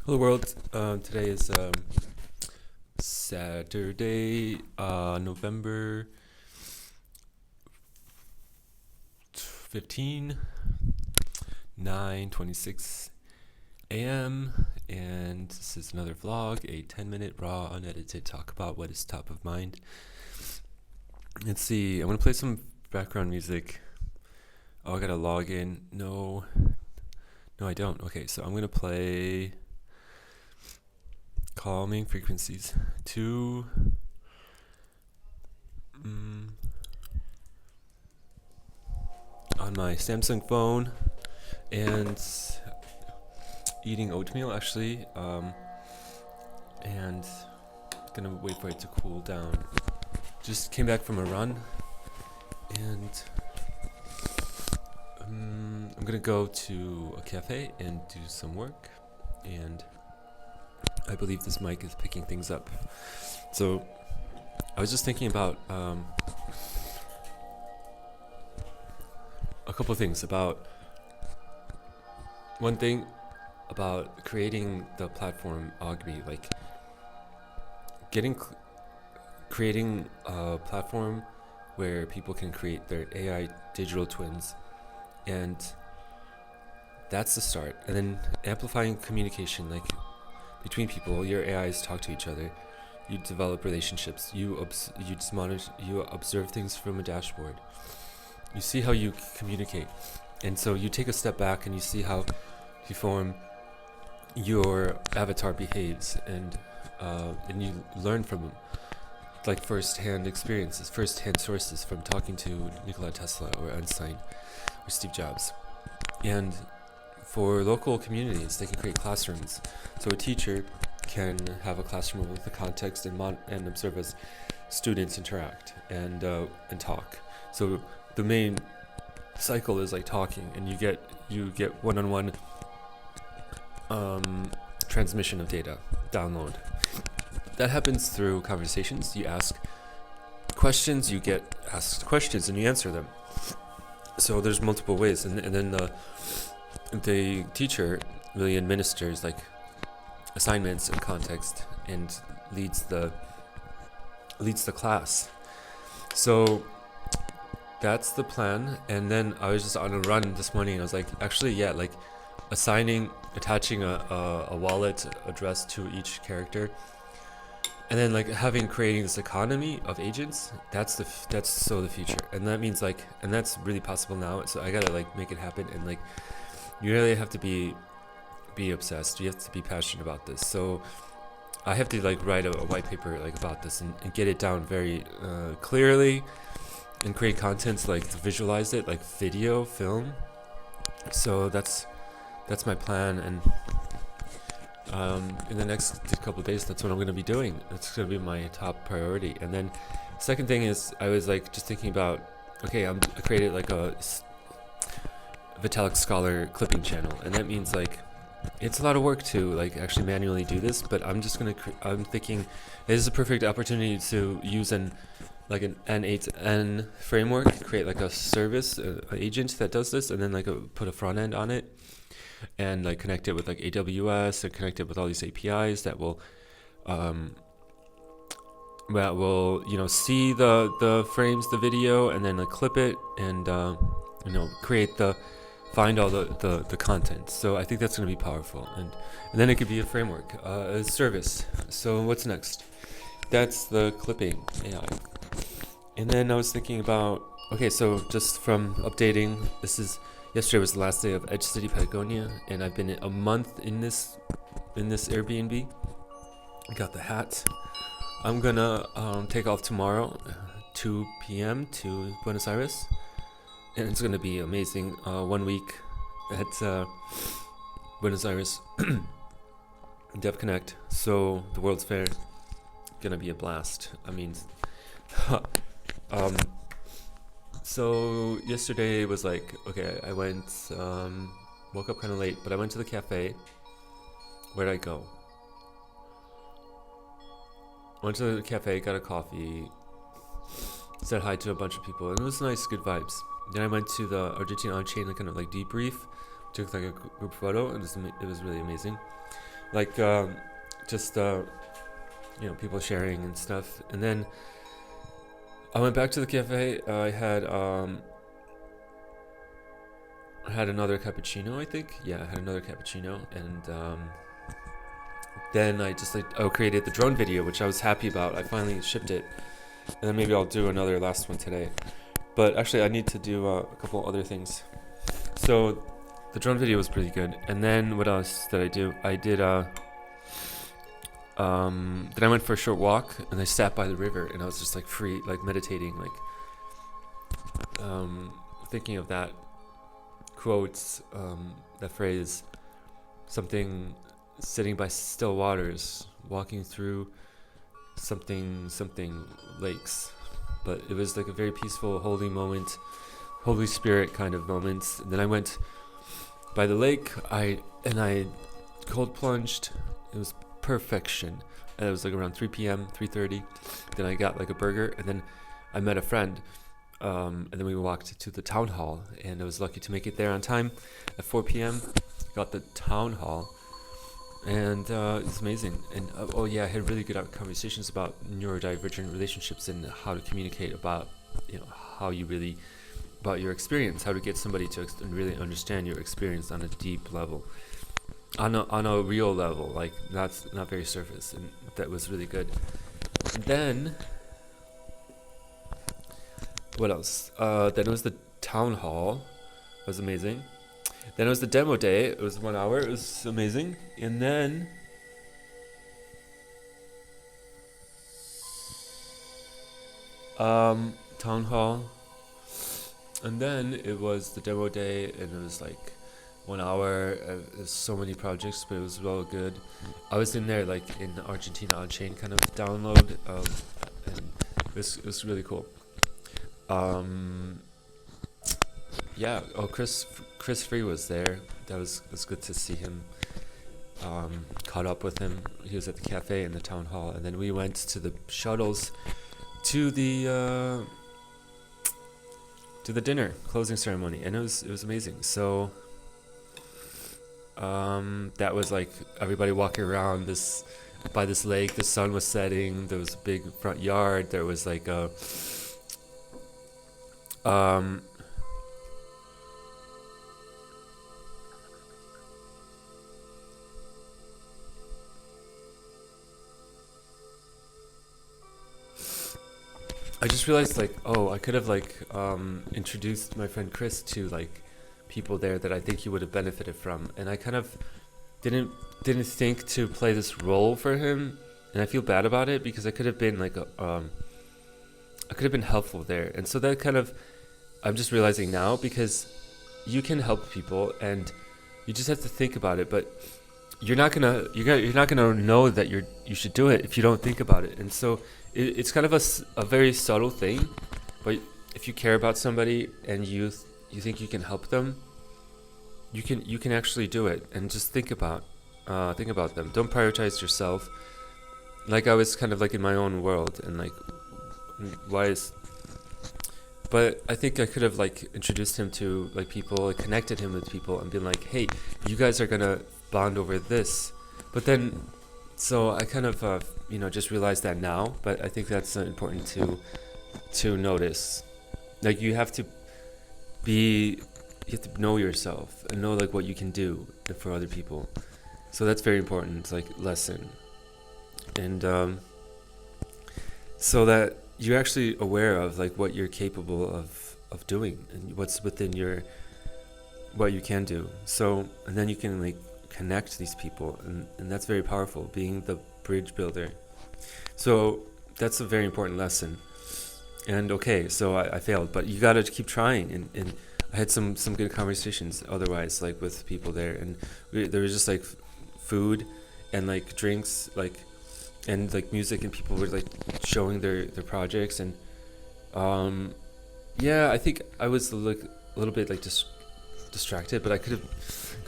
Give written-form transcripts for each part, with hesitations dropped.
Hello world. Today is Saturday, November 15, 9:26 a.m. And this is another vlog, a 10-minute raw unedited talk about what is top of mind. Let's see, I'm gonna play some background music. Oh, I gotta log in. No, I don't. Okay, so I'm gonna play calming frequencies to on my Samsung phone, and eating oatmeal actually, and gonna wait for it to cool down. Just came back from a run, and I'm gonna go to a cafe and do some work, and I believe this mic is picking things up. So I was just thinking about a couple of things. About one thing about creating the platform Augme, like creating a platform where people can create their AI digital twins, and that's the start. And then amplifying communication, like between people. Your AIs talk to each other. You develop relationships. You observe things from a dashboard. You see how you communicate, and so you take a step back and you see how you form your avatar behaves, and you learn from them, like first-hand experiences, first-hand sources from talking to Nikola Tesla or Einstein or Steve Jobs. And for local communities, they can create classrooms. So a teacher can have a classroom with the context and observe as students interact and talk. So the main cycle is like talking, and you get one-on-one transmission of data, download. That happens through conversations. You ask questions, you get asked questions, and you answer them. So there's multiple ways, and then the teacher really administers like assignments and context and leads the class. So that's the plan. And then I was just on a run this morning, and I was like, actually, yeah, like attaching a wallet address to each character, and then like creating this economy of agents. That's the future, and that means and that's really possible now. So I gotta make it happen, and you really have to be obsessed. You have to be passionate about this. So I have to write a white paper about this, and get it down very clearly, and create contents visualize it, video, film. So that's my plan, and in the next couple of days, that's what I'm going to be doing. That's going to be my top priority. And then second thing is, I was just thinking about, okay, I created a Vitalik Scholar clipping channel, and that means it's a lot of work to actually manually do this, but I'm thinking this is a perfect opportunity to use an N8N framework, create a service, an agent that does this, and then put a front end on it, and connect it with AWS, and connect it with all these APIs that will see the frames, the video, and then clip it, and find all the content. So I think that's going to be powerful, and then it could be a framework, a service. So what's next? That's the clipping AI. And then I was thinking about, okay, so just from updating, yesterday was the last day of Edge City, Patagonia, and I've been a month in this Airbnb. I got the hat. I'm gonna take off tomorrow, 2 p.m. to Buenos Aires, and it's gonna be amazing. 1 week at Buenos Aires Dev Connect, so the World's Fair, gonna be a blast. I mean, so yesterday was okay, I went, woke up kind of late, but I went to the cafe. Where'd I go? Went to the cafe, got a coffee, said hi to a bunch of people, and it was nice, good vibes. Then I went to the Argentina on-chain kind of debrief, took a group photo, and it was really amazing. like just people sharing and stuff. And then I went back to the cafe. I had another cappuccino, I think. Yeah, I had another cappuccino, and then I just created the drone video, which I was happy about. I finally shipped it, and then maybe I'll do another last one today. But actually, I need to do a couple other things. So the drone video was pretty good. And then what else did I do? I did then I went for a short walk, and I sat by the river, and I was just like free, like meditating, like thinking of that quotes, that phrase, something, sitting by still waters, walking through something lakes. But it was like a very peaceful, holy moment, Holy Spirit kind of moment. And then I went by the lake. I cold plunged. It was perfection. And it was like around 3 p.m., 3:30. Then I got like a burger, and then I met a friend. And then we walked to the town hall, and I was lucky to make it there on time at 4 p.m. Got the town hall, and it's amazing. And I had really good conversations about neurodivergent relationships and how to communicate about how you really about your experience, how to get somebody to really understand your experience on a deep level, on a real level, like not very surface. And that was really good. And then what else? Then it was the town hall. It was amazing. Then it was the demo day. It was 1 hour. It was amazing. And then town hall. And then it was the demo day, and it was like 1 hour. There's so many projects, but it was well good. I was in there like in Argentina on chain kind of download, and it was really cool. Chris Free was there. That was good to see him. Caught up with him. He was at the cafe in the town hall, and then we went to the shuttles to the dinner closing ceremony, and it was amazing. So that was like everybody walking around by this lake. The sun was setting. There was a big front yard. There was like a I just realized I could have introduced my friend Chris to like people there that I think he would have benefited from, and I kind of didn't think to play this role for him, and I feel bad about it because I could have been I could have been helpful there. And so that kind of, I'm just realizing now, because you can help people and you just have to think about it, but you're not gonna know that you should do it if you don't think about it. And so it's kind of a very subtle thing, but if you care about somebody and you think you can help them, you can actually do it. And just think about them. Don't prioritize yourself. Like I was kind of like in my own world, and like but I think I could have like introduced him to like people, like connected him with people, and been like, hey, you guys are gonna bond over this. But then, so I kind of just realized that now. But I think that's important to notice. Like you have to know yourself and know like what you can do for other people. So that's very important, like lesson. And so that you're actually aware of like what you're capable of doing and what's within what you can do. So, and then you can like connect these people, and that's very powerful, being the bridge builder. So that's a very important lesson. And okay, so I failed, but you gotta keep trying, and I had some good conversations otherwise, like with people there, and there was just like food and like drinks, like and like music, and people were like showing their projects. And I think I was like a little bit like distracted, but I could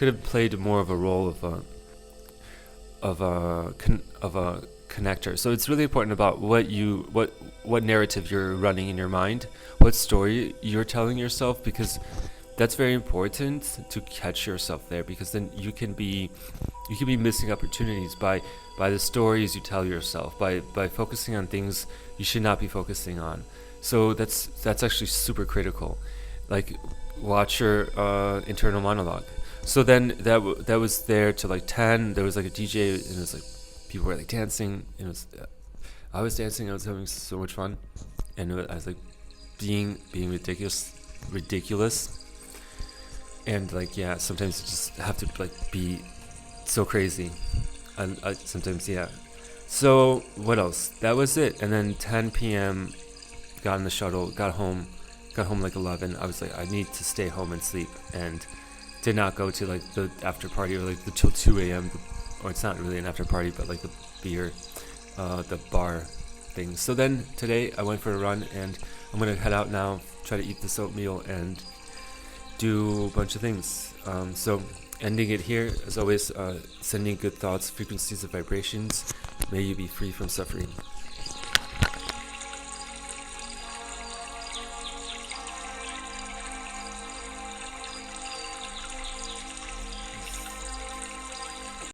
have played more of a role of a connector. So it's really important about what narrative you're running in your mind, what story you're telling yourself, because that's very important to catch yourself there, because then you can be You could be missing opportunities by the stories you tell yourself, by focusing on things you should not be focusing on. So that's actually super critical. Like, watch your internal monologue. So then that was there till like 10. There was like a DJ, and it was like people were like dancing. And it was I was dancing. I was having so much fun, and I was like being ridiculous. And like, yeah, sometimes you just have to like be so crazy. I sometimes, yeah. So what else? That was it. And then 10 p.m. got in the shuttle, got home like 11. I was like, I need to stay home and sleep, and did not go to like the after party or like the till 2 a.m. Or it's not really an after party, but like the beer, the bar thing. So then today I went for a run, and I'm gonna head out now, try to eat this oatmeal and do a bunch of things. So ending it here, as always, sending good thoughts, frequencies of vibrations. May you be free from suffering.